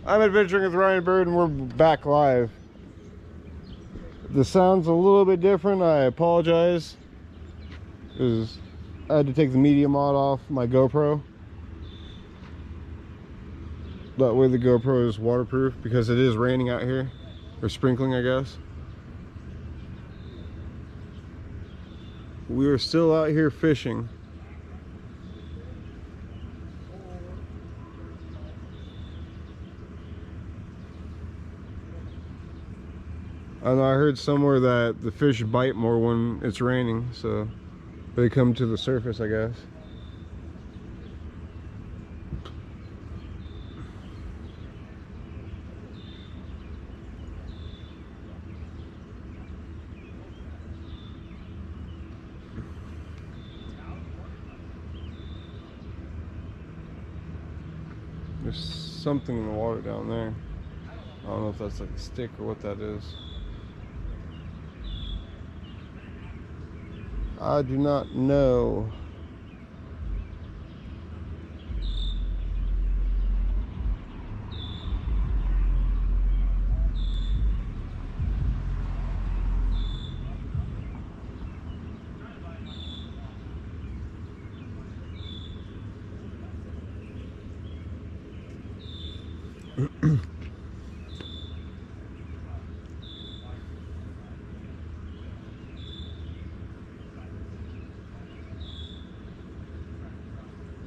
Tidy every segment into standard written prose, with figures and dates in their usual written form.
I'm Adventuring with Ryan Bird, and we're back live. The sound's a little bit different. I apologize, because I had to take the media mod off my GoPro. That way the GoPro is waterproof, because it is raining out here, or sprinkling, I guess. We are still out here fishing. I know I heard somewhere that the fish bite more when it's raining, so they come to the surface, I guess. There's something in the water down there. I don't know if that's like a stick or what that is. I do not know.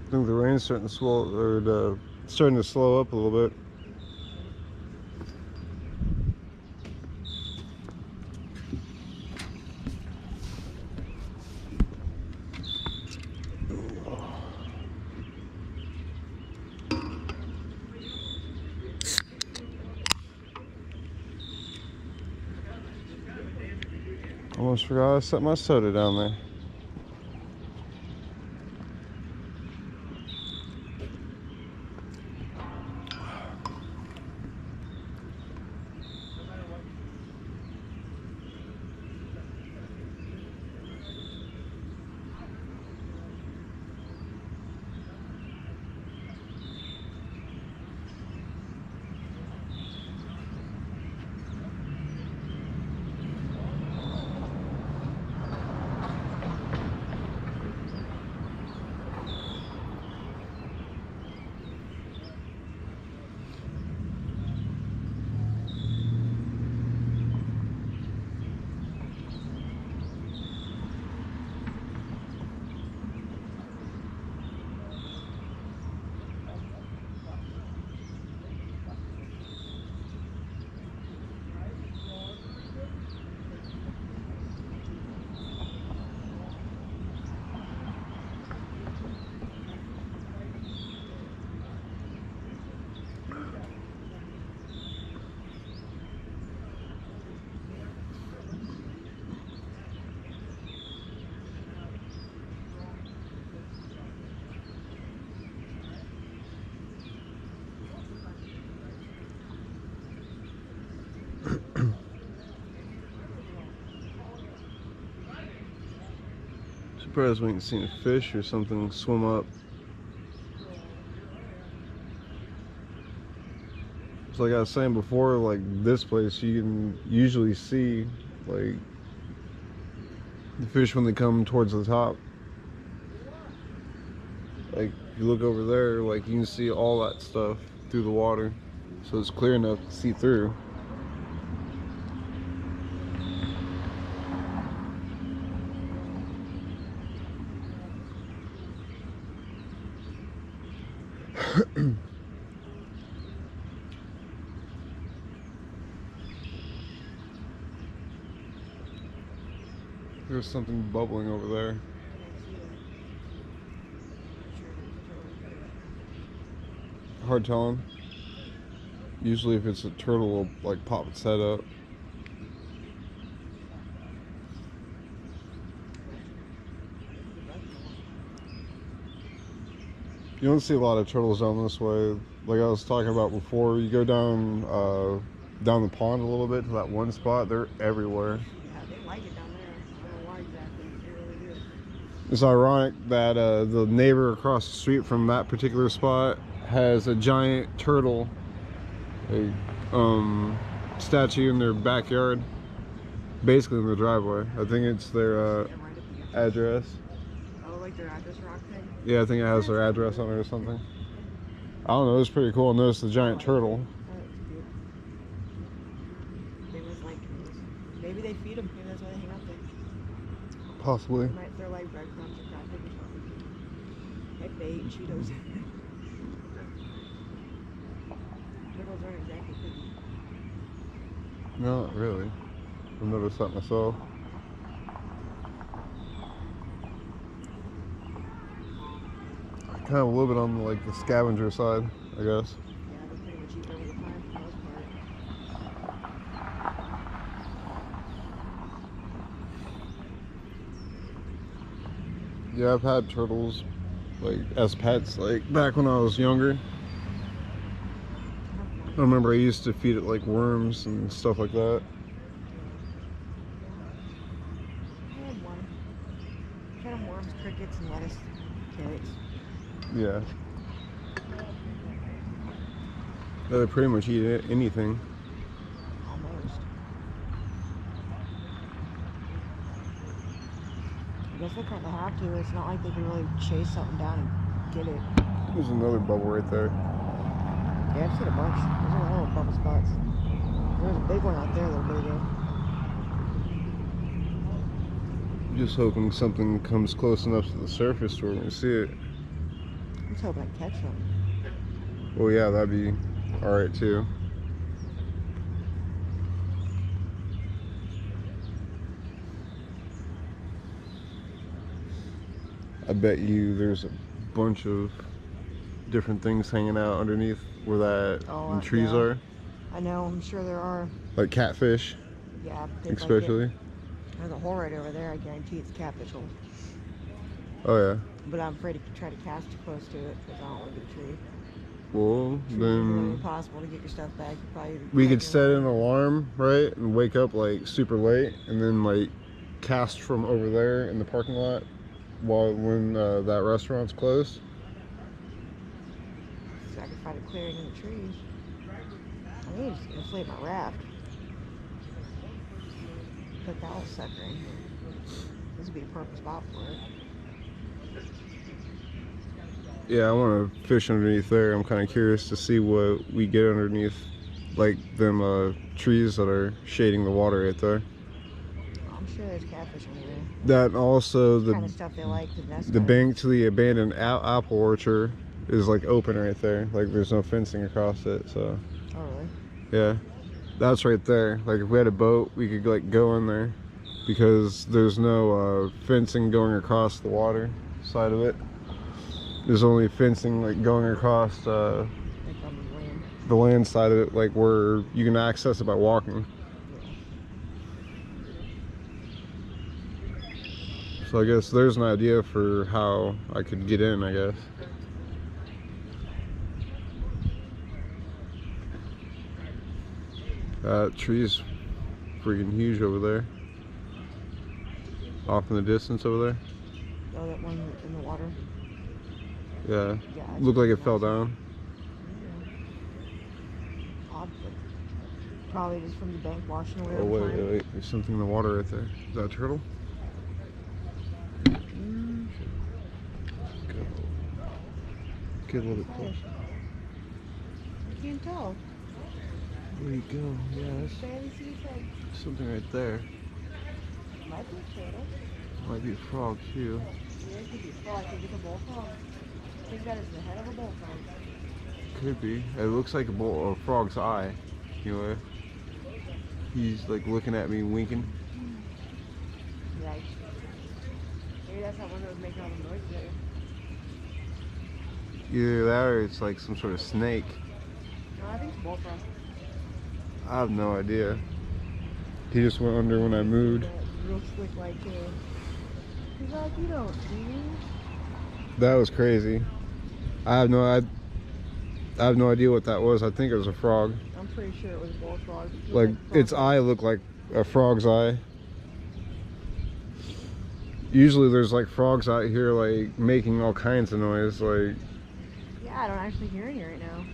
I think the rain's starting to starting to slow up a little bit. Almost forgot I set my soda down there. Surprised we ain't seen a fish or something swim up. It's like I was saying before, like this place you can usually see like the fish when they come towards the top. Like if you look over there, like you can see all that stuff through the water, so it's clear enough to see through. There's something bubbling over there. Hard telling. Usually if it's a turtle, it'll like pop its head up. You don't see a lot of turtles down this way. Like I was talking about before, you go down the pond a little bit to that one spot, they're everywhere. Yeah, they like it down there. I don't know why exactly. They really do. It's ironic that the neighbor across the street from that particular spot has a giant turtle statue in their backyard, basically in the driveway. I think it's their Yeah, right at the entrance. address. Oh, like their address rock thing? Yeah, I think it has their address on it or something. I don't know, it was pretty cool. I noticed the giant turtle. That looks cute. They was like, maybe they feed them. Maybe that's why they hang out there. Possibly. They might throw like breadcrumbs or crab or something. Like they eat Cheetos. Turtles aren't exactly picky. No, not really. I've noticed that myself. Kind of a little bit on like the scavenger side, I guess. Yeah, they pretty much eat over the time for the most part. Yeah, I've had turtles like as pets, like back when I was younger. I remember I used to feed it like worms and stuff like that. I had one. Fed them worms, crickets, and lettuce, carrots. Yeah. They pretty much eat anything. Almost. I guess they kind of have to. It's not like they can really chase something down and get it. There's another bubble right there. Yeah, I've seen a bunch. There's a little bubble spots. There's a big one out there a little bit ago. Just hoping something comes close enough to the surface where we can see it. I'm just hoping I catch them. Well, yeah, that'd be alright too. I bet you there's a bunch of different things hanging out underneath where that Oh, trees yeah. are. I know, I'm sure there are. Like catfish, Yeah, they like it. especially. There's a hole right over there. I guarantee it's a catfish hole. Oh yeah. But I'm afraid to try to cast too close to it because I don't want to get a tree. Well, Trees are really then impossible to get your stuff back. You probably we could set an alarm, right, and wake up like super late, and then like cast from over there in the parking lot when that restaurant's closed. So I can find a clearing in the trees. I need to inflate my raft. Put that little sucker in here. This would be a perfect spot for it. Yeah, I want to fish underneath there. I'm kind of curious to see what we get underneath, like them trees that are shading the water right there. I'm sure there's catfish in there. That and also The kind of stuff they like to nest the on. bank to the abandoned apple orchard is like open right there. Like there's no fencing across it, so Oh, really? yeah, that's right there. Like if we had a boat, we could like go in there because there's no fencing going across the water side of it. There's only fencing like going across Like on the land. the land side of it, like where you can access it by walking. So I guess there's an idea for how I could get in, I guess. That tree's freaking huge over there. Off in the distance over there. Oh, that one in the water? Yeah. Yeah. it's Looked like it pretty fell massive. down. Odd, but probably just from the bank washing away. Oh over wait, time. wait, there's something in the water right there. Is that a turtle? Mm, Get a little bit closer. fish. I can't tell. There you go. Yeah, that's Barely see its head. something right there. Might be a turtle. Might be a frog too. Yeah, it could be a frog. I think it's a bullfrog. I think that is the head of a bullfrog. Could be. It looks like a frog's eye. Anyway, he's like looking at me, winking. Yikes. Maybe that's not one that was making all the noises there. Either that or it's like some sort of snake. No, I think it's a bullfrog. I have no idea. He just went under when I moved. Real slick like he's like, you don't see. That was crazy. I have no idea what that was. I think it was a frog. I'm pretty sure it was a bullfrog. It Like looked its frog. eye looked like a frog's eye. Usually there's like frogs out here like making all kinds of noise. Like Yeah, I don't actually hear any right now.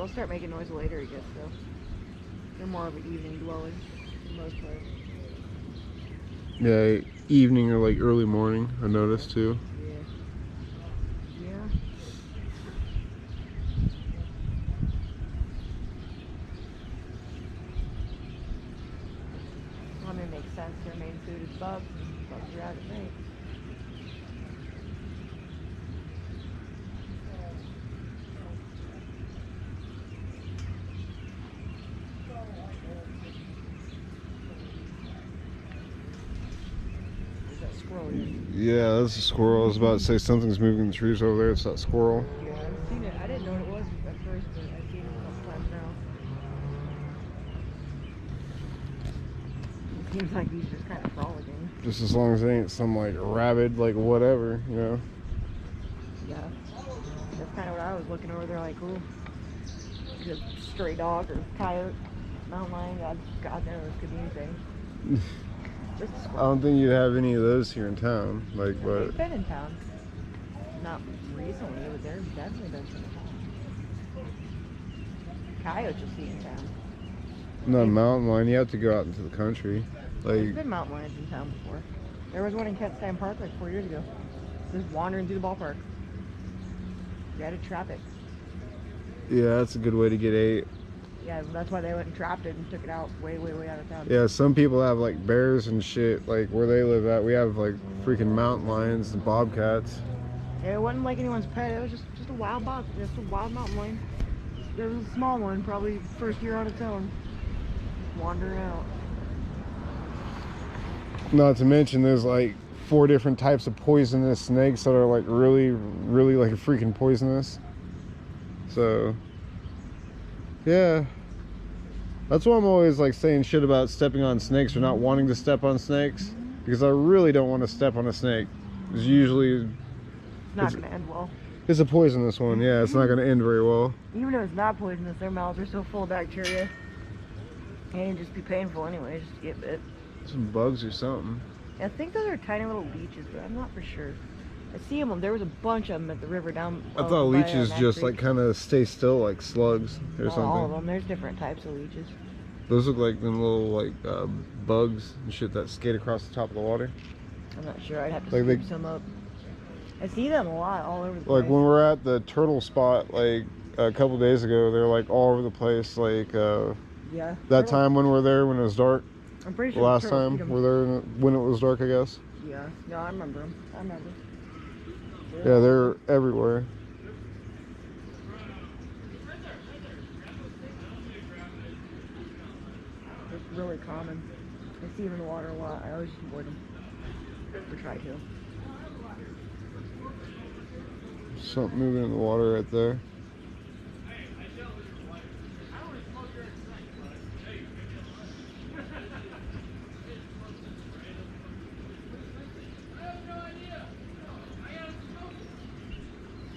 They'll start making noise later, I guess, though. They're more of an evening dwelling, for the most part. Yeah, evening or like early morning, I noticed too. Yeah. Yeah. I mean, it makes sense. Their main food is bugs, and bugs are out at night. There's that squirrel here. Yeah, that's a squirrel. I was about to say something's moving in the trees over there. It's that squirrel. Yeah, I've seen it. I didn't know what it was at first, but I've seen it a couple times now. It seems like he's just kind of frolicking. Just as long as it ain't some like rabid, like whatever, you know. Yeah. That's kind of what I was looking over there, like, ooh. Just stray dog or coyote, mountain lion, God knows, could be anything. Just a I squirrel. don't think you'd have any of those here in town, like, They've but been in town. Not recently, but there's definitely been some in town. Coyotes you'll see in town. not a mountain lion. You have to go out into the country. There's Like, been mountain lions in town before. There was one in Kent State Park like 4 years ago. Just wandering through the ballpark. You had to trap it. yeah, that's a good way to get ate. Yeah, that's why they went and trapped it and took it out way, way, way out of town. Yeah, some people have like bears and shit, like where they live at. We have like freaking mountain lions and bobcats. Yeah, it wasn't like anyone's pet. It was just a wild just a wild mountain lion. There was a small one, probably first year on its own, just wandering out. Not to mention there's like 4 different types of poisonous snakes that are like really, really like freaking poisonous. So, yeah. That's why I'm always like saying shit about stepping on snakes or not wanting to step on snakes. Because I really don't want to step on a snake. It's usually, It's not going to end well. it's a poisonous one. Yeah, it's not going to end very well. Even if it's not poisonous, their mouths are so full of bacteria. And it'd just be painful anyway, just to get bit. Some bugs or something. I think those are tiny little leeches, but I'm not for sure. I see them. There was a bunch of them at the river down. I thought by, leeches Mack just Creek. like kind of stay still like slugs or Not all of something. them. There's different types of leeches. Those look like them little like bugs and shit that skate across the top of the water. I'm not sure. I'd have to Like scoop they- some up. I see them a lot all over the Like place. when we're at the turtle spot like a couple days ago, they're like all over the place. Like Yeah. that turtle- time when we're there when it was dark. I'm pretty The sure last turtles time eat 'em. we're there when it was dark, I guess. Yeah. No, I remember them. I remember. Yeah, they're everywhere. It's really common. I see them in the water a lot. I always just avoid them. Or try to. Something moving in the water right there.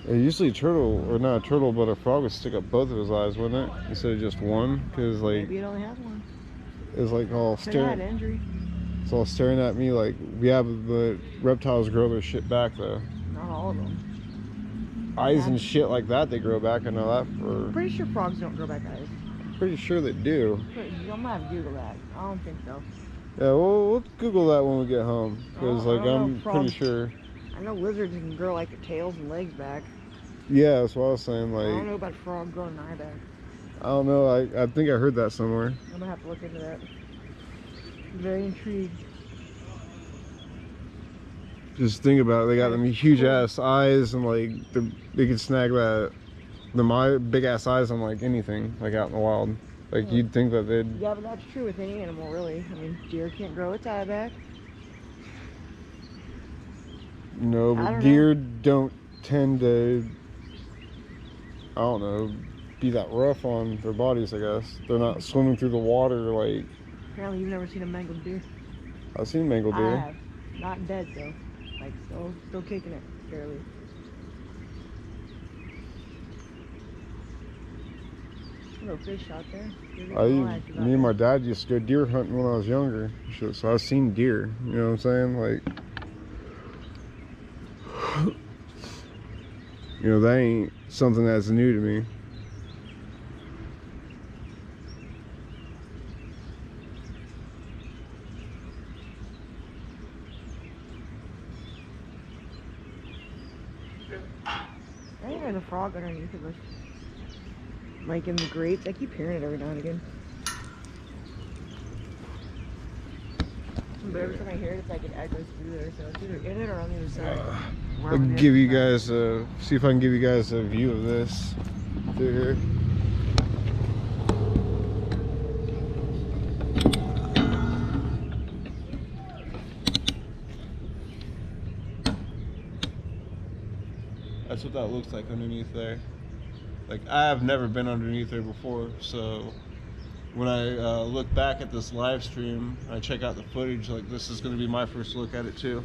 Yeah, usually a turtle, or not a turtle, but a frog would stick up both of his eyes, wouldn't it? Instead of just one, because like Maybe it only has one. it's like all Could have had staring. injury. It's all staring at me. Like yeah, but the reptiles grow their shit back though. Not all of them. Eyes and shit like that, they grow back. I know that for Pretty sure frogs don't grow back eyes. pretty sure they do. I'm gonna have to Google that. I don't think so. Yeah, we'll Google that when we get home, because Oh, I like don't know, I'm pretty frogs- sure. I know lizards can grow like their tails and legs back. Yeah, that's what I was saying. I don't Like know about a frog growing an eye back. I don't know. I think I heard that somewhere. I'm gonna have to look into that. I'm very intrigued. Just think about it. They got them huge ass eyes, and like they could snag my big ass eyes on like anything, like out in the wild. Like Yeah. you'd think that they'd. Yeah, but that's true with any animal, really. I mean, deer can't grow its eye back. No, I but don't know. deer don't tend to. I don't know, be that rough on their bodies. I guess they're not swimming through the water like. Apparently, you've never seen a mangled deer. I've seen mangled I deer. have. Not dead though. Like still kicking it, barely. Little fish out there. They're getting all active out Me and my there. dad used to go deer hunting when I was younger. So I've seen deer. You know what I'm saying? Like, you know, that ain't something that's new to me. frog underneath of us. Like in the grates. I keep hearing it every now and again. But every time I hear it, it's like it echoes through there. So it's either in it or on the other side. I'll give you guys a, see if I can give you guys a view of this through here. That's what that looks like underneath there. Like, I have never been underneath there before, so when I look back at this live stream, I check out the footage, like this is going to be my first look at it too.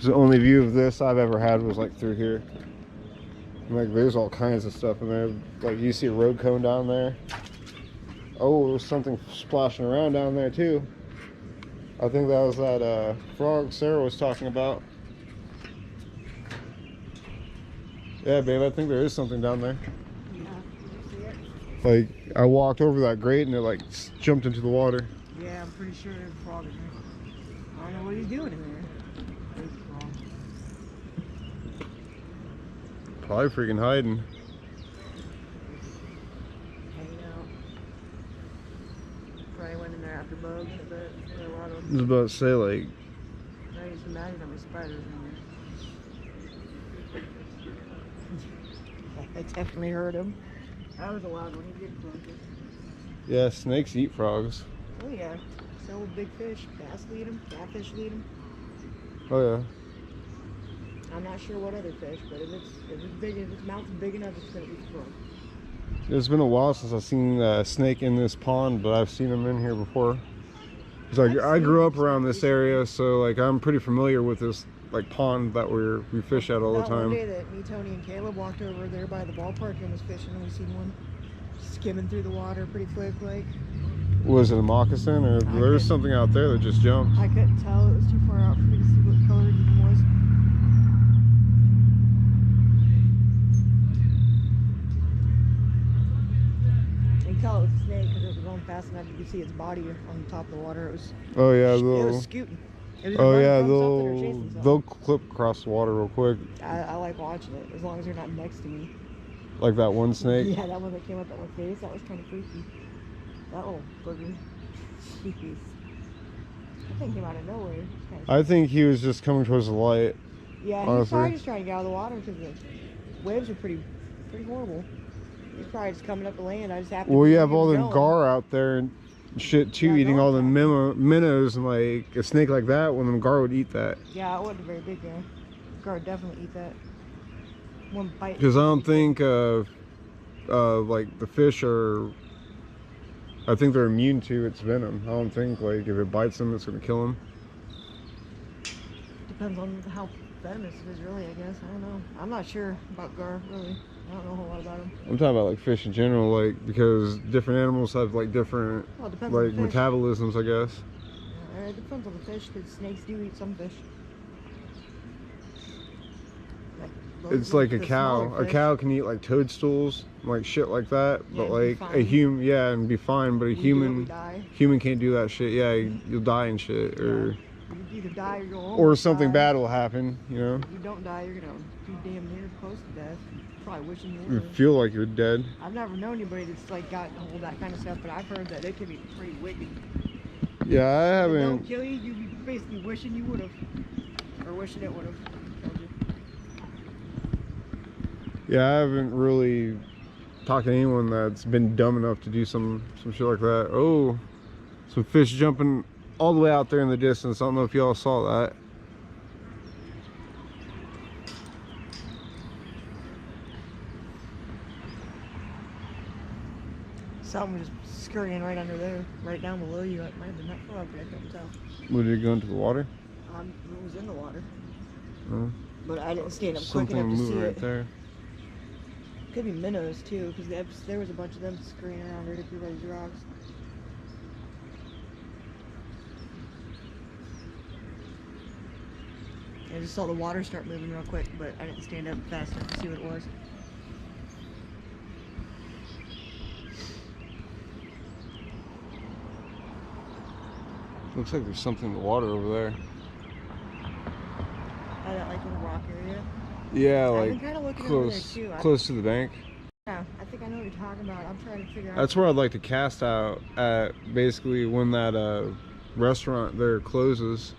The only view of this I've ever had was like through here. And, like, there's all kinds of stuff in there. Like, you see a road cone down there. Oh, there's something splashing around down there too. I think that was that frog Sarah was talking about. Yeah, babe, I think there is something down there. Yeah, you see it? Like, I walked over that grate and it like jumped into the water. Yeah, I'm pretty sure there's a frog in there. I don't know what he's doing in there. There's a frog. Probably freaking hiding. Hanging out. Probably went in there after bugs, I bet. There are a lot of I them. was about to say, like, I just imagine how many spiders in there. I definitely heard him. That was a loud one. He did close it. yeah, snakes eat frogs. Oh yeah. So will big fish. Bass lead them. Catfish lead them. Oh yeah. I'm not sure what other fish, but if its mouth's big enough, it's gonna eat frog. It's been a while since I've seen a snake in this pond, but I've seen them in here before. It's like, I grew up around this area, so like I'm pretty familiar with this like pond that we fish at all the That one day time. that me, Tony, and Caleb walked over there by the ballpark and was fishing, and we seen one skimming through the water pretty quick. Like, Was it a moccasin, or there's couldn't- something out there that just jumped? I couldn't tell; it was too far out for me to see what color it even was. You can tell it was a snake because it was going fast enough. You could see its body on the top of the water. It was. Oh yeah, It was they'll. scooting. It was Oh running yeah, from something or chasing something. they'll clip across the water real quick, I like watching it as long as they're not next to me. like that one snake. Yeah, that one that came up at my face, that was kind of freaky. That little booger. Jeez. That thing came out of nowhere. It's kinda I think he was just coming towards the light. yeah, he's honestly. probably just trying to get out of the water because the waves are pretty horrible. He's probably just coming up to land. I just happened Well, to you see have him all the going. gar out there and shit too, Yeah, eating all the gar's minnows, and like a snake like that, one of them gar would eat that. Yeah, it wasn't a very big guy. Gar would definitely eat that. One bite. Because I don't think like the fish are. I think they're immune to its venom. I don't think like if it bites them, it's gonna kill them. Depends on how venomous it is, really, I guess. I don't know. I'm not sure about gar, really. I don't know a whole lot about him. I'm talking about like fish in general, like because different animals have like different Well, it depends like on the fish. metabolisms, I guess. Yeah, it depends on the fish, because snakes do eat some fish. Like, It's like a the cow. smaller A fish. cow can eat like toadstools, like shit like that. Yeah, But and be like a fine. human, yeah, and be fine. But a We do it, we human, die. human can't do that shit. Yeah, you'll die and shit, or You either die or you'll or almost something die. bad will happen. You know, If you don't die, you're gonna be damn near close to death. Probably wishing you you would. feel like you're dead. I've never known anybody that's like got hold of that kind of stuff, but I've heard that it can be pretty wicked. Yeah, I If it don't haven't. kill you, you be basically wishing you would have, or wishing it would have killed you. Yeah, I haven't really talked to anyone that's been dumb enough to do some shit like that. Oh, some fish jumping all the way out there in the distance. I don't know if y'all saw that. Something was just scurrying right under there, right down below you. It might have been that frog, but I couldn't tell. Would it go into the water? It was in the water, Oh, but I didn't stand up quick something enough to see moving right it. there. Could be minnows too, because there was a bunch of them scurrying around right up here by these rocks. I just saw the water start moving real quick, but I didn't stand up fast enough to see what it was. Looks like there's something in the water over there. By that like little rock area. Yeah, I've like been kind of looking over there close, too. close to the bank. Yeah, I think I know what you're talking about. I'm trying to figure out. That's where I'd like to cast out at, basically when that restaurant there closes.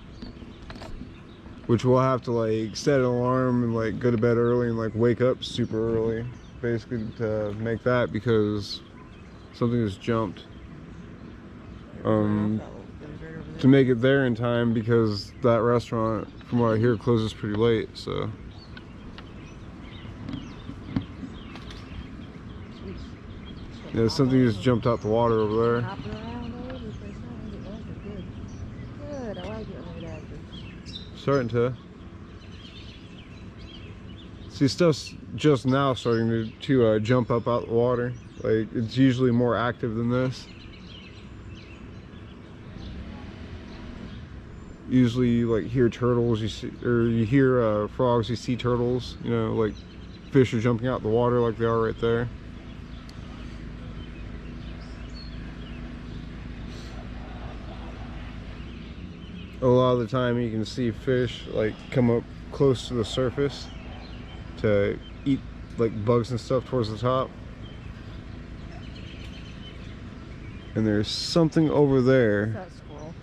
Which we'll have to like set an alarm and like go to bed early and like wake up super early, basically to make that, because something has jumped. To make it there in time, because that restaurant, from what I hear, closes pretty late. So yeah, something just jumped out the water over there. Hopping around all over the place. No, those are good. Good, I like it when they're active. Starting to see stuff's just now starting to jump up out the water. Like, it's usually more active than this. Usually you like hear turtles, you see, or you hear frogs, you see turtles, you know, like fish are jumping out the water like they are right there. A lot of the time you can see fish like come up close to the surface to eat like bugs and stuff towards the top. And there's something over there. That squirrel.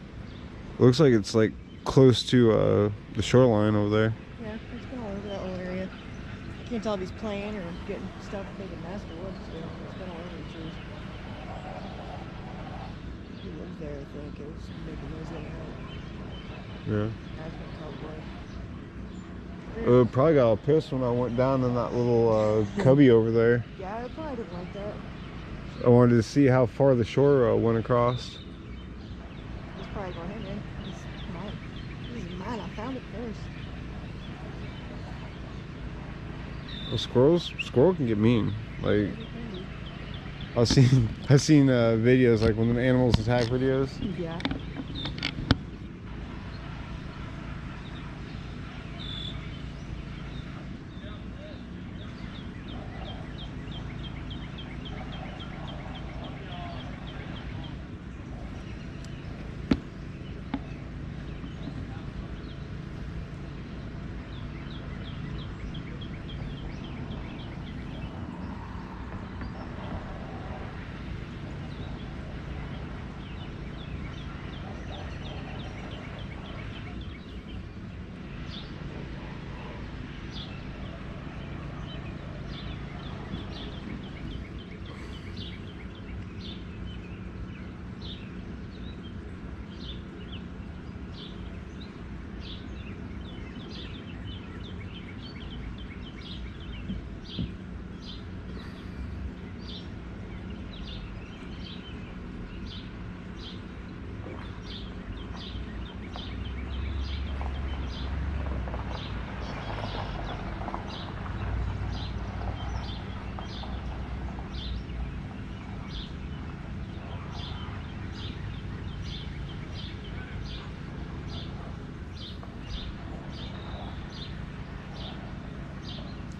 Looks like it's like close to the shoreline over there. Yeah, it's been all over that little area. I can't tell if he's playing or getting stuff, making nest or what he's doing. It's been all over the trees. He lives there, I think. It was making noise in and out. Yeah. That's been cowboy. Probably got all pissed when I went down in that little cubby over there. Yeah, I probably didn't like that. I wanted to see how far the shore went across. He's probably going, hey man, this is mine. This is mine. I found it first. Well, squirrel can get mean. Like, I've seen videos like when the animals attack videos. Yeah.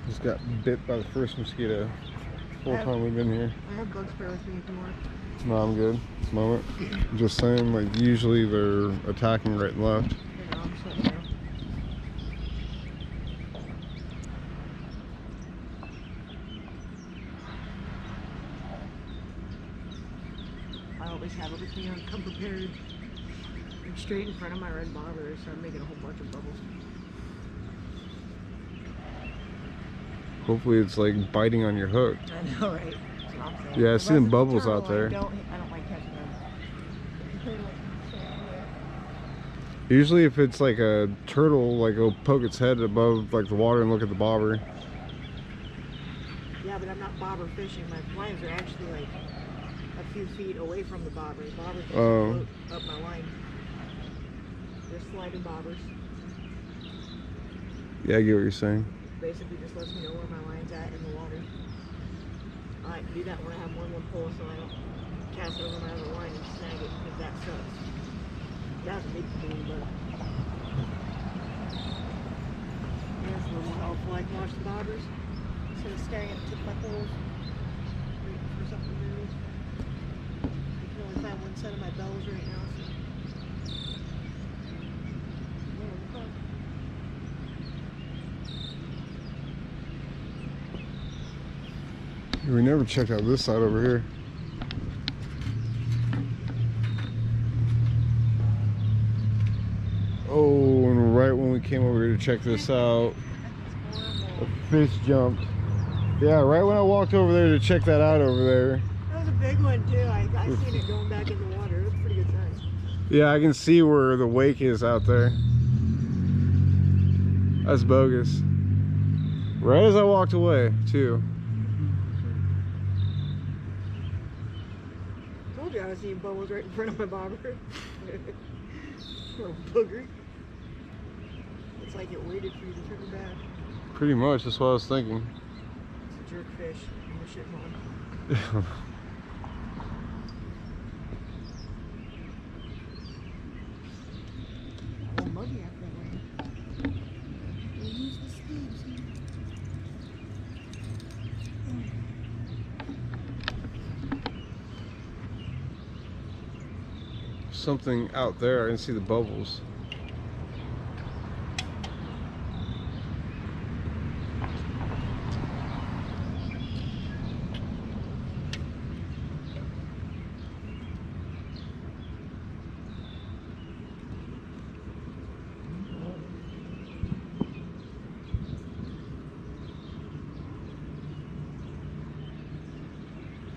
Just got bit by the first mosquito. The whole time we've been here. I have bug spray with me if you want. No, I'm good at the moment. Just saying, like, usually they're attacking right and left. I know, I'm just letting you know. I always have everything on come prepared. I'm straight in front of my red bobber, so I'm making a whole bunch of bubbles. Hopefully it's like biting on your hook. I know, right? That's what I'm saying. Yeah, I see them Unless it's a bubbles turtle, out there. I don't like catching them. Usually if it's like a turtle, like it'll poke its head above like the water and look at the bobber. Yeah, but I'm not bobber fishing. My lines are actually like a few feet away from the bobber. The bobbers just float up my line. They're sliding bobbers. Yeah, I get what you're saying. Basically just lets me know where my line's at in the water. I like to do that when I have more than one pole so I don't cast over my other line and snag it because that sucks. That's a big thing, but that's a little helpful. I can watch the bobbers instead of staring at the tip of my poles, waiting for something to move. I can only find one set of my bells right now. So. We never checked out this side over here. Oh, and right when we came over here to check this out, a fish jumped. Yeah, right when I walked over there to check that out over there. That was a big one too. I seen it going back in the water. It was a pretty good size. Yeah, I can see where the wake is out there. That's bogus. Right as I walked away, too. Told you I was seeing bubbles right in front of my bobber. Little booger. It's like it waited for you to turn back. Pretty much, that's what I was thinking. It's a jerk fish in the shit pond. Oh, muggy out that way. We'll use the sleeves here. Something out there, I can see the bubbles.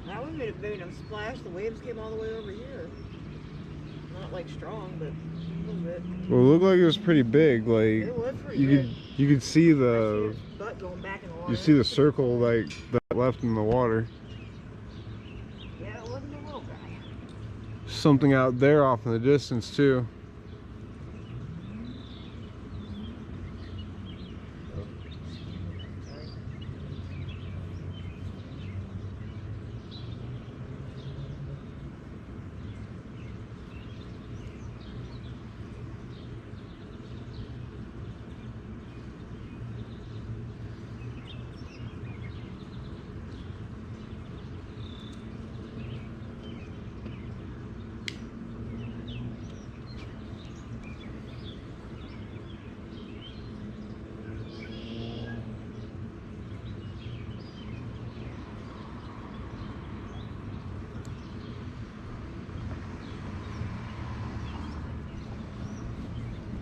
That one made a big enough splash. The waves came all the way over here. Not like strong, but a little bit. Well, it looked like it was pretty big. Like It was pretty big. you could see I the see his butt going back in the water. you see the circle like that left in the water. Yeah, it wasn't a little guy. Something out there off in the distance too.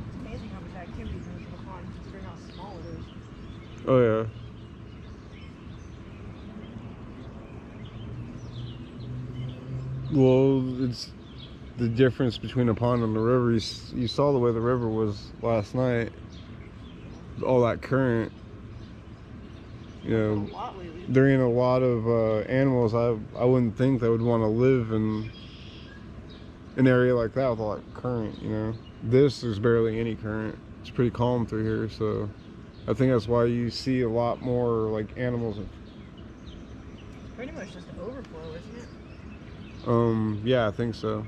It's amazing how much activity goes in the pond considering how small it is. Oh yeah. Well, it's the difference between a pond and the river. You saw the way the river was last night. All that current. You A know, lot lately. there ain't a lot of animals I wouldn't think that would want to live in an area like that with all that current, you know. This, there's barely any current. It's pretty calm through here, so I think that's why you see a lot more like animals. Pretty much just an overflow, isn't it? Yeah, I think so.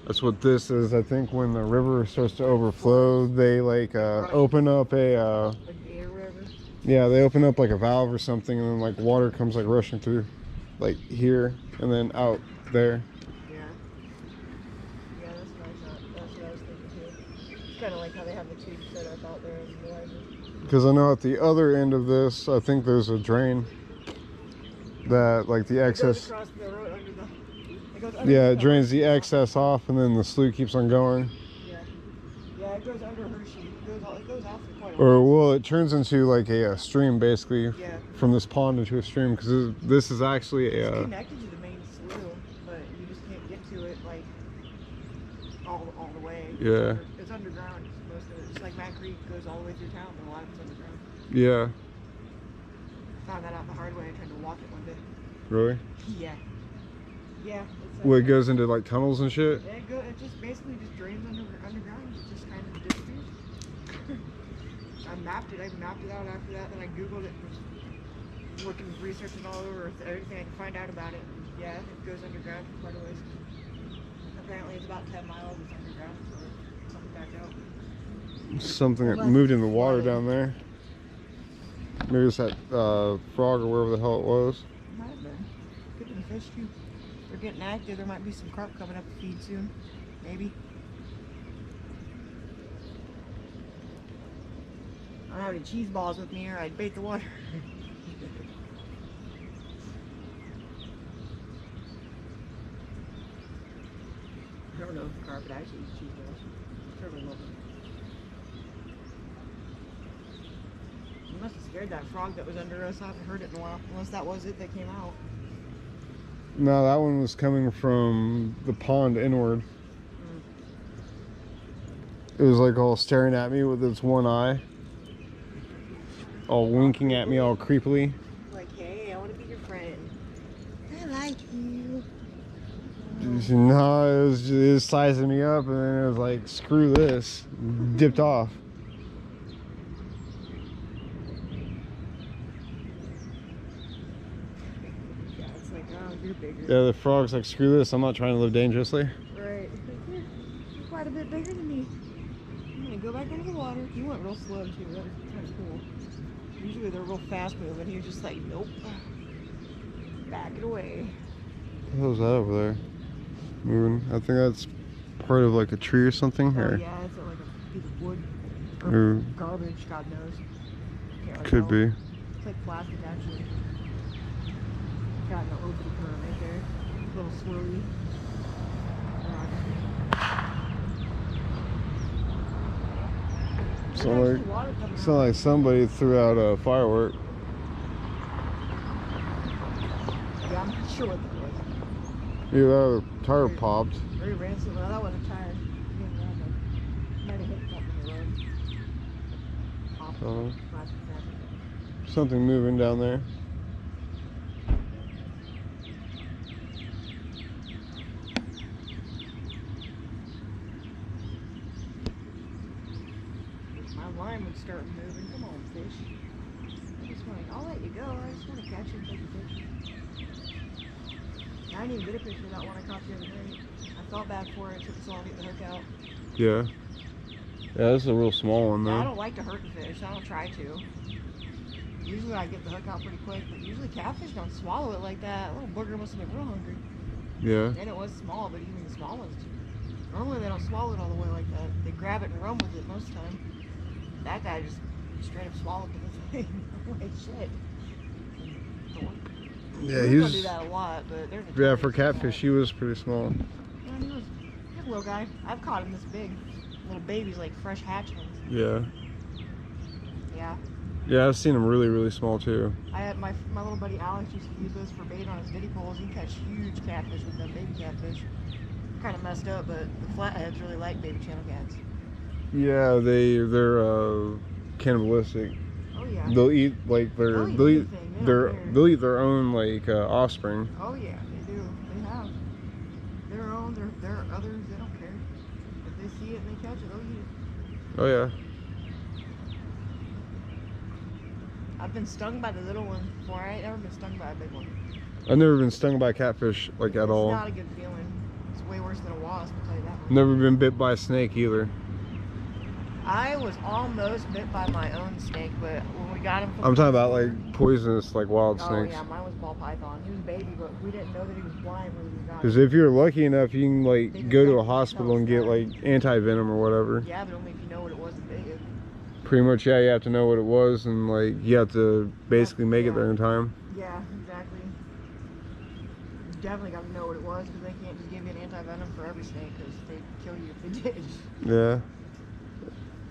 That's what this is. I think when the river starts to overflow, they like open up a Like the air river. yeah, they open up like a valve or something, and then like water comes like rushing through, like here and then out there. Yeah. Yeah, that's what I thought. That's what I was thinking too. It's kind of like how they have the tubes set up out there in the river. Because I know at the other end of this, I think there's a drain that like the It goes excess. across the road under the. It goes under Yeah, the it drains the excess off, and then the slough keeps on going. Yeah. Yeah, it goes under Hershey. It goes off for quite a Or while. well, it turns into like a stream basically Yeah. from this pond into a stream. Because this is actually It's a connected to the main slough, but you just can't get to it like all the way. Yeah. It's underground. Most of it. Just like Matt Creek goes all the way through town, but a lot of it's underground. yeah. Found that out the hard way. I tried to walk it one day. Really? Yeah. Yeah. It's Well, it goes into like tunnels and shit. It just basically just drains underground. It just kind of disappears. I mapped it out after that. Then I googled it, was looking, researching all over everything I could find out about it. And yeah, it goes underground for quite a ways. Apparently, it's about 10 miles. It's underground, so it's something back out. Something that Unless moved in the it's water flooded. down there. Maybe it's that frog or wherever the hell it was. Might have been. Could have been fish too. They're getting active. There might be some carp coming up to feed soon. Maybe. I don't have any cheese balls with me or I'd bait the water. I don't know if the carpet actually eats cheese balls. Trevor loves them. You must have scared that frog that was under us. I haven't heard it in a while. Unless that was it that came out. No, that one was coming from the pond inward. It was like all staring at me with its one eye. All winking at me all creepily. Like, hey, I want to be your friend. I like you. No, it was sizing me up, and then it was like, screw this. Dipped off. Yeah, it's like, oh, you're bigger. Yeah, the frog's like, screw this. I'm not trying to live dangerously. Right. You're quite a bit bigger than me. I'm gonna go back under the water. He went real slow too. That was kind of cool. Usually they're real fast moving. He was just like, nope. Back it away. What the hell is that over there? Moving. I think that's part of like a tree or something. Oh Or yeah, it's like a piece of wood. Or Or- garbage, God knows. Can't really could tell. be. It's like plastic actually. Got an open current right there. A little swirly. Sound like somebody threw out a firework. Yeah, I'm not sure what that was. Either that or the tire popped. Very ransom. Well, that wasn't a tire. Might have hit something in the road. Popped. Plastic bag. Something moving down there. My line would start moving. Come on, fish. I just want to, I'll let you go. I just want to catch you and take a picture. I didn't even get a picture of that one I caught the other day. I felt bad for it. It took so long to get the hook out. Yeah. Yeah, this is a real small one Yeah, I though. don't like to hurt the fish. I don't try to. Usually I get the hook out pretty quick, but usually catfish don't swallow it like that. Little booger must have been real hungry. Yeah. And it was small, but even the small ones too. Normally they don't swallow it all the way like that. They grab it and run with it most of the time. That guy just straight up swallowed the thing. I'm like, shit. Yeah, We he don't was. do that a lot, but there's Yeah, for catfish, he was pretty small. Yeah, he was a little guy. I've caught him this big. Little babies, like fresh hatchlings. Yeah. Yeah. Yeah, I've seen him really, really small too. I had my little buddy Alex used to use those for bait on his diddy poles. He catch huge catfish with them, baby catfish. Kind of messed up, but the flatheads really like baby channel cats. Yeah, they're cannibalistic. Oh yeah. They'll eat like They'll eat anything. They don't care. they'll eat their own like offspring. Oh yeah, they do. They have their own. They're others. They don't care. If they see it and they catch it, they'll eat it. Oh yeah. I've been stung by the little one before. I ain't never been stung by a big one. I've never been stung by catfish like at all. It's not a good feeling. It's way worse than a wasp, I'll tell you that much. Never been bit by a snake either. I was almost bit by my own snake, but when we got him from I'm talking about like poisonous, like wild oh snakes. yeah, mine was ball python. He was a baby, but we didn't know that he was blind when we got Because him. if you're lucky enough, you can They like just go to a don't hospital tell and us get that. like anti-venom or whatever. Yeah, but only if you know what it was and big it. Pretty much, yeah, you have to know what it was and like you have to basically make it there in time. Yeah, exactly. You definitely got to know what it was because they can't just give you an anti-venom for every snake because they'd kill you if they did. Yeah.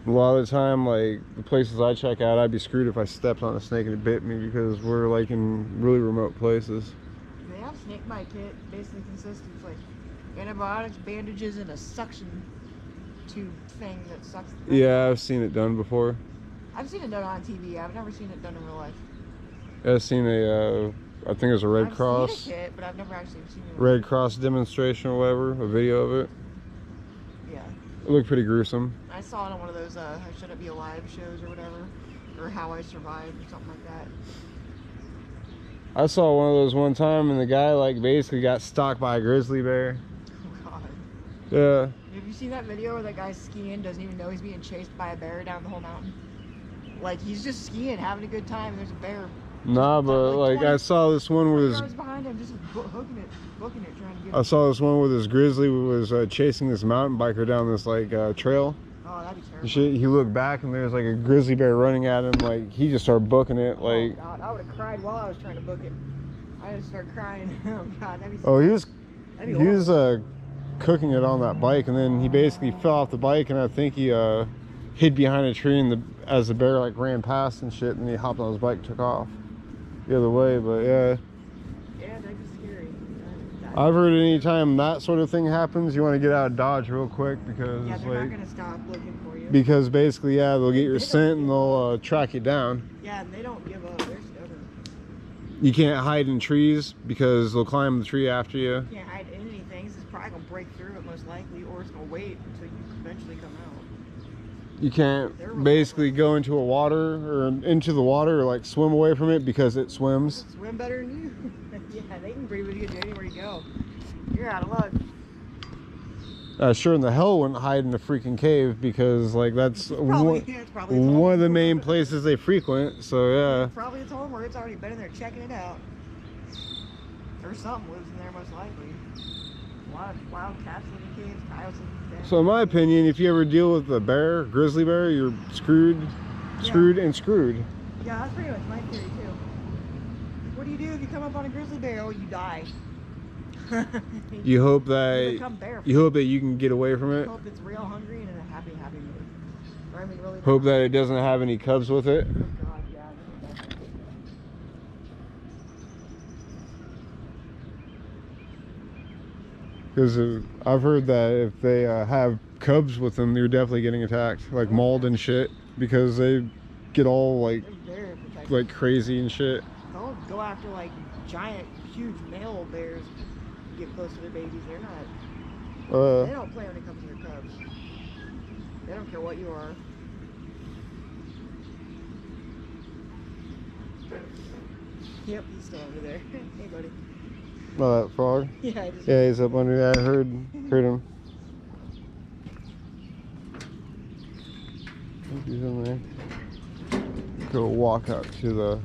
A lot of the time, like the places I check out, I'd be screwed if I stepped on a snake and it bit me because we're like in really remote places. They have snake bite kit. Basically consists of like antibiotics, bandages, and a suction tube thing that sucks the venom. Yeah, I've seen it done before. I've seen it done on TV. I've never seen it done in real life. I've seen I think it was a Red I've Cross, seen a kit, but I've never actually seen it. Red Cross demonstration or whatever, a video of it. Yeah. It looked pretty gruesome. I saw it on one of those I Shouldn't Be Alive shows or whatever. Or How I Survived or something like that. I saw one of those one time and the guy like basically got stalked by a grizzly bear. Oh god. Yeah. Have you seen that video where that guy's skiing, doesn't even know he's being chased by a bear down the whole mountain? Like he's just skiing, having a good time, and there's a bear Nah, but like I saw this one where this, yards behind him, just booking it, trying to get I saw this one where this grizzly was chasing this mountain biker down this like trail. Oh, that'd be And terrible. shit, he looked back and there's like a grizzly bear running at him. Like he just started booking it. Like, oh god, I would have cried while I was trying to book it. I just started crying. Oh god, that'd be oh, he was that'd be he was cooking it on that bike, and then he basically fell off the bike, and I think he hid behind a tree, and as the bear like ran past and shit, and he hopped on his bike and took off the other way. But yeah. Yeah, they're just scary. I've heard anytime that sort of thing happens, you want to get out of Dodge real quick, because Yeah, they're like, not gonna stop looking for you. because basically, yeah, they'll get your scent and they'll track you down. Yeah, and they don't give up. They're stubborn. You can't hide in trees because they'll climb the tree after you. You can't hide anything. It's probably gonna break through it most likely, or it's gonna wait until you eventually come out. You can't basically go into a water or into the water or like swim away from it because it swims. Swim better than you. Yeah, they can breathe with you anywhere you go. You're out of luck. Sure in the hell wouldn't hide in a freaking cave, because like that's Probably, it's probably its home. one of the main places they frequent. So yeah. Probably its home, or it's already been in there checking it out. Or something lives in there most likely. A lot of wild cats live in caves, coyotes live in caves. So in my opinion, if you ever deal with a bear, grizzly bear, you're screwed, and screwed. Yeah, that's pretty much my theory too. What do you do if you come up on a grizzly bear? Oh, you die. You hope You that become barefoot. you hope that you can get away from it. Hope it's real hungry and in a happy mood. Or, I mean, really Hope not. that it doesn't have any cubs with it. Oh God, yeah. Because I've heard that if they have cubs with them, they're definitely getting attacked, like mauled and shit, because they get all like They're very protective. crazy and shit. Don't go after like giant, huge male bears. Get close to their babies. They're not. They don't play when it comes to their cubs. They don't care what you are. Yep, he's still under there. Hey, buddy. That frog. Yeah, I just. Yeah, he's up under there. I heard him. I think he's in there. Go walk out to the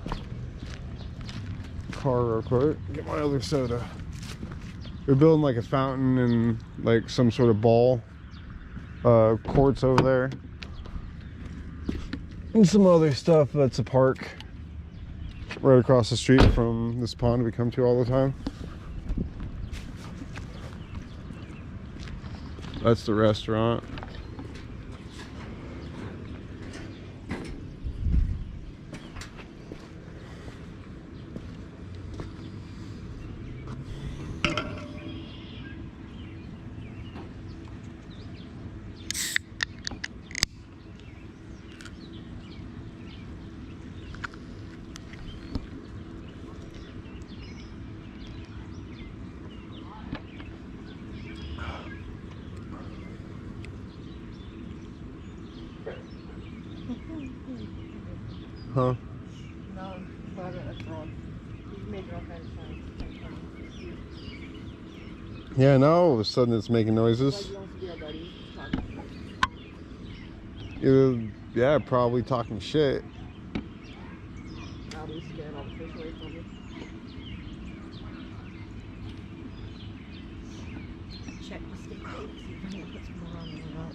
car real quick. Get my other soda. They're building like a fountain and like some sort of ball courts over there, and some other stuff. That's a park right across the street from this pond we come to all the time. That's the restaurant. Huh? No, but that's wrong. He's making all kinds of sounds. Yeah, now all of a sudden it's making Like noises. he wants to be our buddy. He's talking. Yeah, probably talking shit. Probably scared all the fish away from me. Check the stick tape, see if I can put some more on there or not.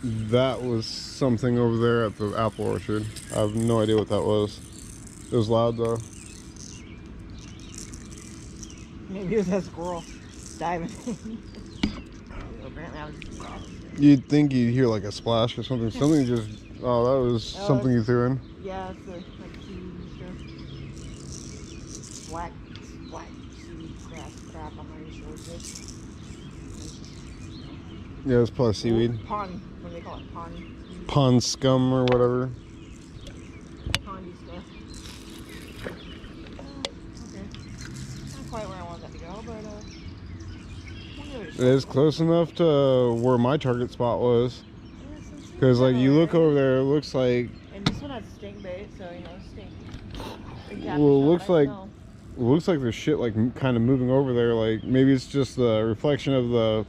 That was something over there at the apple orchard. I have no idea what that was. It was loud though. Maybe it was that squirrel diving. Apparently I was just You'd think you'd hear like a splash or something. Something just, oh, that was something you threw in. Yeah, it's like seaweed and stuff. Black seaweed crap. I'm not even sure what it is. Yeah, it was probably seaweed. Pond. What do they call it? Pond. Pond scum or whatever. Pondy stuff. Okay. Not quite where I want that to go, but It is close enough to where my target spot was. Because like you look over there, it looks like, And this one has stink bait, so you know stink. well, it looks like there's shit like kind of moving over there. Like maybe it's just the reflection of the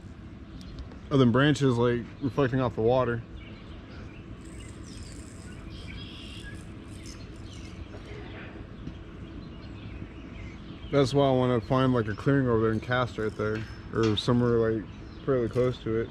branches like reflecting off the water. That's why I want to find like a clearing over there and cast right there, or somewhere like fairly close to it.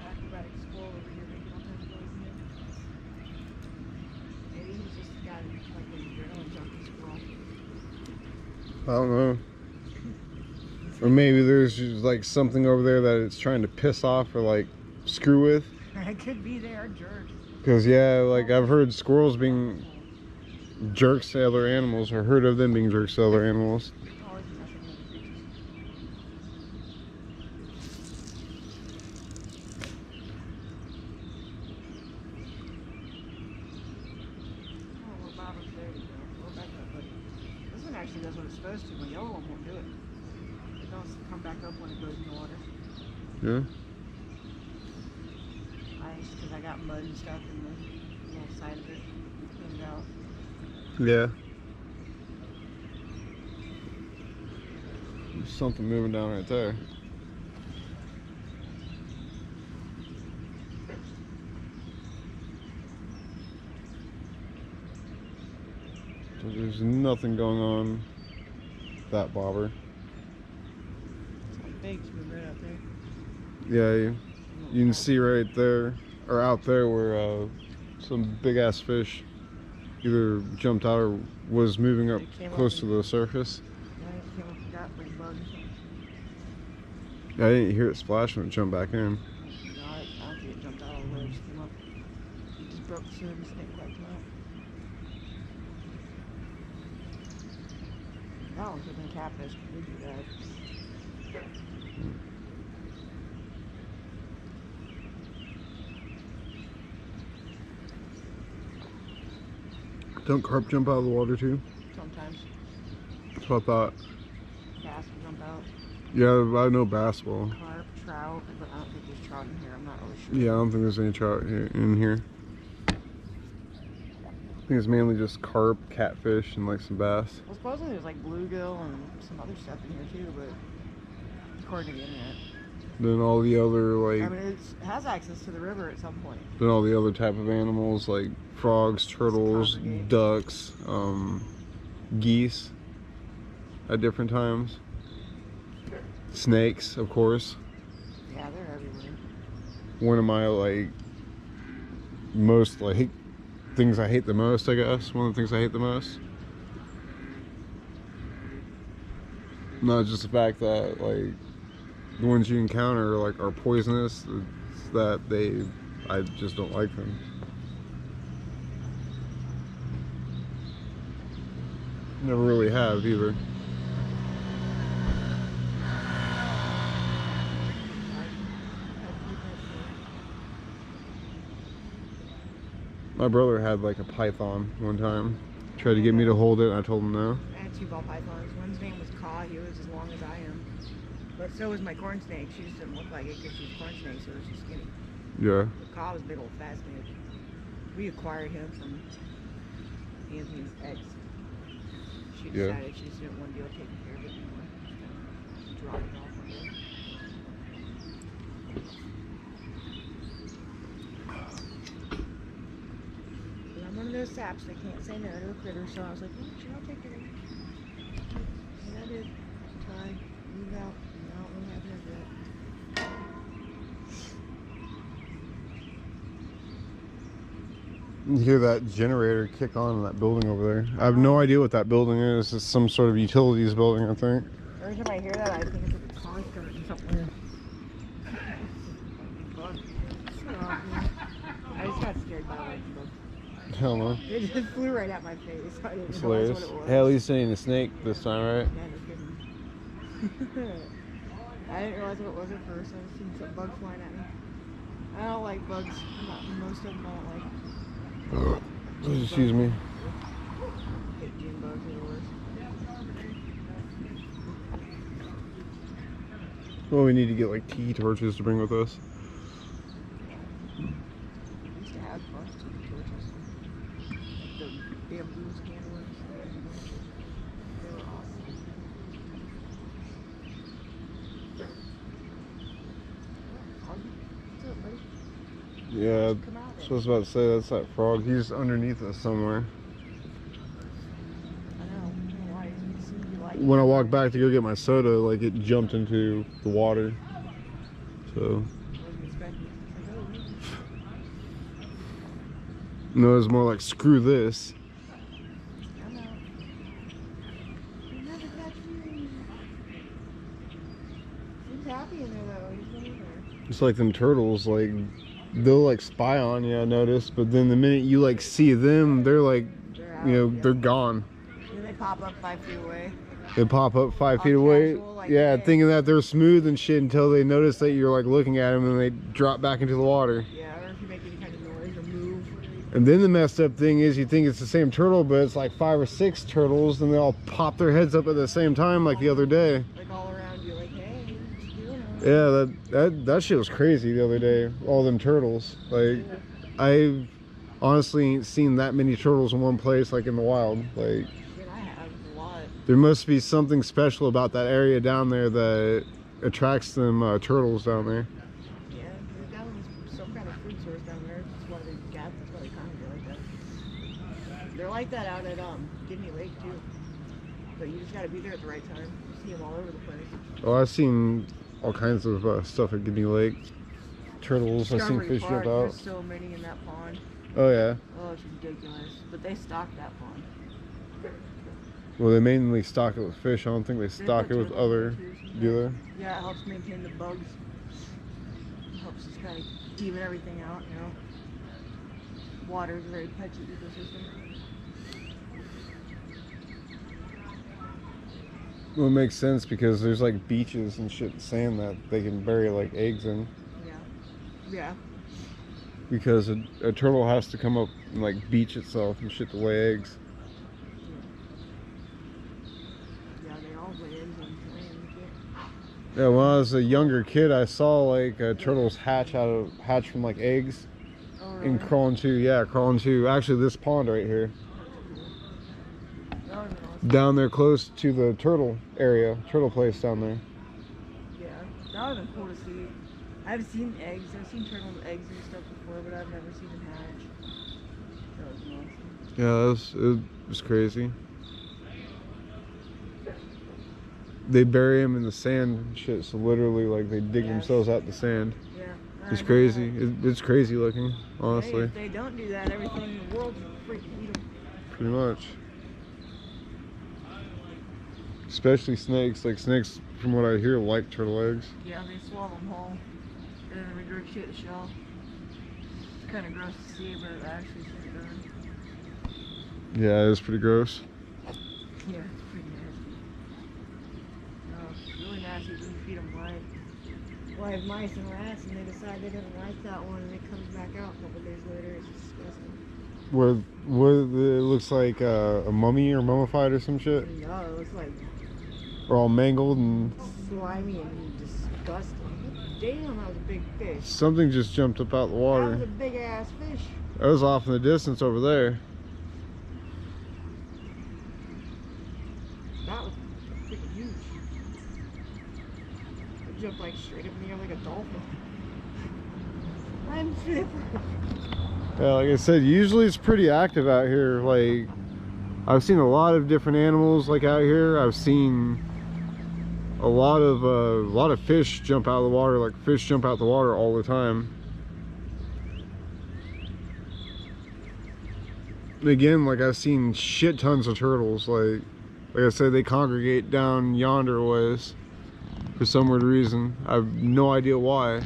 Acrobatic squirrel over here making all kinds of noise in here. Maybe he's just got like an adrenaline junkie squirrel. I don't know. Or maybe there's just like something over there that it's trying to piss off or like screw with. It could be they are jerks. Because yeah, like I've heard squirrels being jerks to other animals, or heard of them being jerks to other animals. Always messing with the creatures. Oh, we're about up there. You go. We're back up, buddy. This one actually does what it's supposed to. The yellow one won't do it. It don't come back up when it goes in the water. Yeah. Because I got mud and stuff in the little side of it. Cleaned it out. Yeah. There's something moving down right there. So there's nothing going on with that bobber. Some bigs move right out there. Yeah, you can see right there, or out there, where some big ass fish either jumped out or was moving up close to the surface. Yeah, it came up and got big bugs. I didn't hear it splash when it jumped back in. No, I don't think it jumped out all the way. It just came up. It just broke the surface and it quite came out. That one could have been catfish. We do that. Don't carp jump out of the water too? Sometimes That's what I thought. bass will jump out. Yeah, I know bass will. Carp, trout, but I don't think there's trout in here. I'm not really sure. Yeah, I don't think there's any trout in here. I think it's mainly just carp, catfish, and like some bass. Well, supposedly there's like bluegill and some other stuff in here too, but according to the internet. Then all the other I like, mean, it has access to the river at some point. then all the other type of animals like frogs, turtles, Congregate. ducks, geese at different times. Snakes, of course. Yeah, they're everywhere. One of my like most like things I hate the most, I guess. One of the things I hate the most. Not just the fact that like the ones you encounter like are poisonous, it's that I just don't like them. Never really have either. My brother had like a python one time. Tried to get me to hold it, and I told him no. I had two ball pythons. One's name was Ka. He was as long as I am. But so was my corn snake. She just didn't look like it because she's a corn snake, so she's skinny. Yeah. But Ka was a big old fat snake. We acquired him from Anthony's ex. She Yeah. decided she just didn't want to deal with taking care of it anymore. Just gonna drop it off one day. But I'm one of those saps that can't say no to a critter, so I was like, oh, sure, I'll take it. And I did. Try, move out, and I don't really have no regret. You hear that generator kick on in that building over there. I have no idea what that building is. It's some sort of utilities building, I think. Every time I hear that, I think it's like a concert or something. Bug. Shut up, man. I just got scared by a lightning bug. hell no. It just flew right at my face. I didn't It's realize hilarious. what it was. Hey, at least it ain't a snake this time, right? Yeah, no kidding. I didn't realize what it was at first. I was seeing some bugs flying at me. I don't like bugs. Most of them I don't like. Excuse me. I hate June bugs, they're the worst. Well, we need to get like tea torches to bring with us. We used to have bugs to the torches. The bamboo scandalers. They were awesome. What's up, buddy? Yeah, Come out so I was about to say that's that frog. He's underneath us somewhere. I know. I don't know why. He seemed to be like When I walked back to go get my soda, like it jumped into the water. So I wasn't expecting it. It's like, oh, no, it was more like screw this. I'm out. You'll never catch me. He's happy in there though. He's in there. It's like them turtles, like they'll like spy on you, I noticed, but then the minute you like see them, they're like, They're out. you know, yeah. they're gone. Then they pop up 5 feet away. They pop up 5 All feet away. casual, like, Yeah, hey. thinking that they're smooth and shit until they notice that you're like looking at them and they drop back into the water. Yeah, or if you make any kind of noise or move. And then the messed up thing is you think it's the same turtle, but it's like 5 or 6 turtles and they all pop their heads up at the same time like the other day. Like all around you, like, hey, what you doing? Yeah, that shit was crazy the other day. All them turtles. Like, I've honestly ain't seen that many turtles in one place, like in the wild. Like, Shit, I have a lot. there must be something special about that area down there that attracts them turtles down there. Yeah, there's down some kind of food source down there. That's why they congregate like that. They're like that out at Guinea Lake too. But you just gotta be there at the right time. You see them all over the place. Oh, I've seen all kinds of stuff at Guinea Lake. Turtles, I've seen Discovery fish Park, jump out. there's so many in that pond. Oh yeah. Oh, it's ridiculous. But they stock that pond. Well, they mainly stock it with fish. I don't think they They stock put it with turtles other. in there, too, Do they? Yeah, it helps maintain the bugs. It helps just kind of even everything out, you know. Water is a very touchy ecosystem. Well, it makes sense because there's like beaches and shit, sand that they can bury like eggs in. Yeah. Yeah. Because a turtle has to come up and like beach itself and shit to lay eggs. Yeah, they all lay eggs on land and shit. Yeah, when I was a younger kid, I saw like turtles hatch from like eggs Oh, and crawl into actually this pond right here. That was awesome. Down there close to the turtle place down there. Yeah, that would have been cool to see. I've seen eggs. I've seen turtle eggs and stuff before, but I've never seen them hatch. That was awesome. Yeah, it was crazy. They bury them in the sand and shit, so literally like they dig themselves out the sand. Yeah. It's I know crazy. that. It's crazy looking, Hey, honestly. if they don't do that, everything in the world would freaking eat them. Pretty much. Especially snakes. Like snakes, from what I hear, like turtle eggs. Yeah, they swallow them whole. And then they regurgitate the shell. It's kind of gross to see, but it actually is done. Yeah, it's pretty gross. Yeah, it's pretty nasty. No, it's really nasty when you feed them live mice and rats, and they decide they didn't like that one, and it comes back out a couple days later. It's disgusting. Where it looks like a mummy or mummified or some shit, Yeah, it looks like or all mangled and slimy and disgusting. Damn, that was a big fish. something just jumped up out the That water. was a big ass fish. That was off in the distance over there. That was freaking huge. It jumped like straight up in the air like a dolphin. I'm super. Yeah, like I said, usually it's pretty active out here. Like, I've seen a lot of different animals like out here. I've seen a lot of fish jump out of the water. Like fish jump out the water all the time. And again, like I've seen shit tons of turtles. Like I said, they congregate down yonder ways for some weird reason. I have no idea why.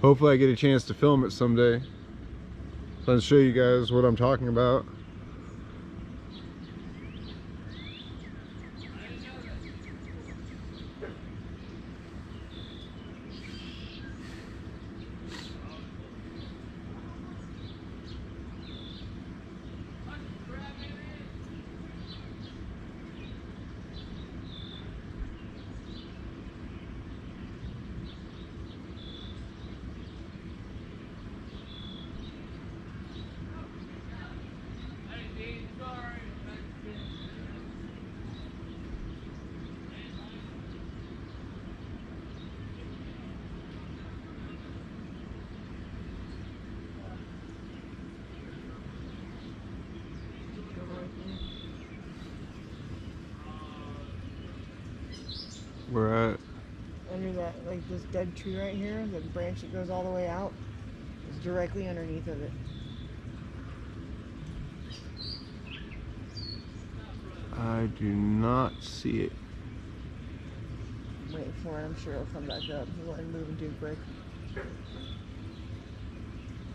Hopefully I get a chance to film it someday. Let's show you guys what I'm talking about. We're at Under that, like this dead tree right here, the branch that goes all the way out is directly underneath of it. I do not see it. I'm waiting for it. I'm sure it'll come back up. He wasn't moving too quick.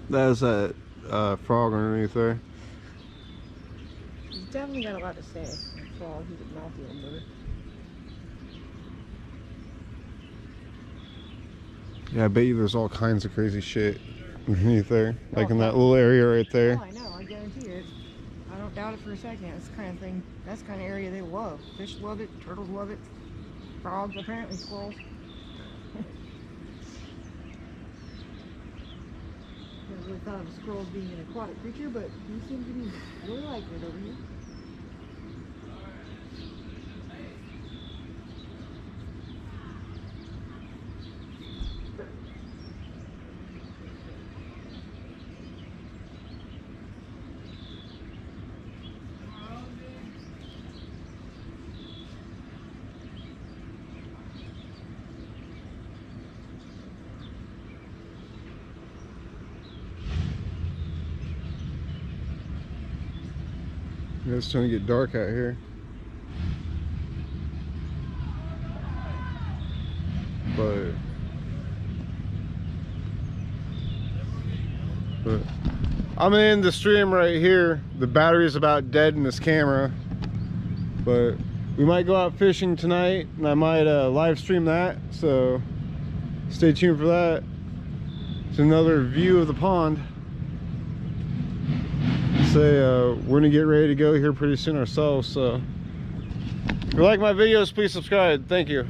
That's that frog underneath there. He's definitely got a lot to say. That frog, he's a mouthy little mover. Yeah, I bet you there's all kinds of crazy shit underneath there. Like in Oh, that little area right there. Oh, I know. I guarantee it. I don't doubt it for a second. It's the kind of thing, that's the kind of area they love. Fish love it. Turtles love it. Frogs, apparently squirrels. Never really thought of squirrels being an aquatic creature, but he seems to be really liking it over here. Yeah, it's starting to get dark out here. But I'm in the stream right here. The battery's about dead in this camera. But we might go out fishing tonight and I might live stream that. So stay tuned for that. It's another view of the pond. We're gonna get ready to go here pretty soon ourselves, so if you like my videos, please subscribe. Thank you.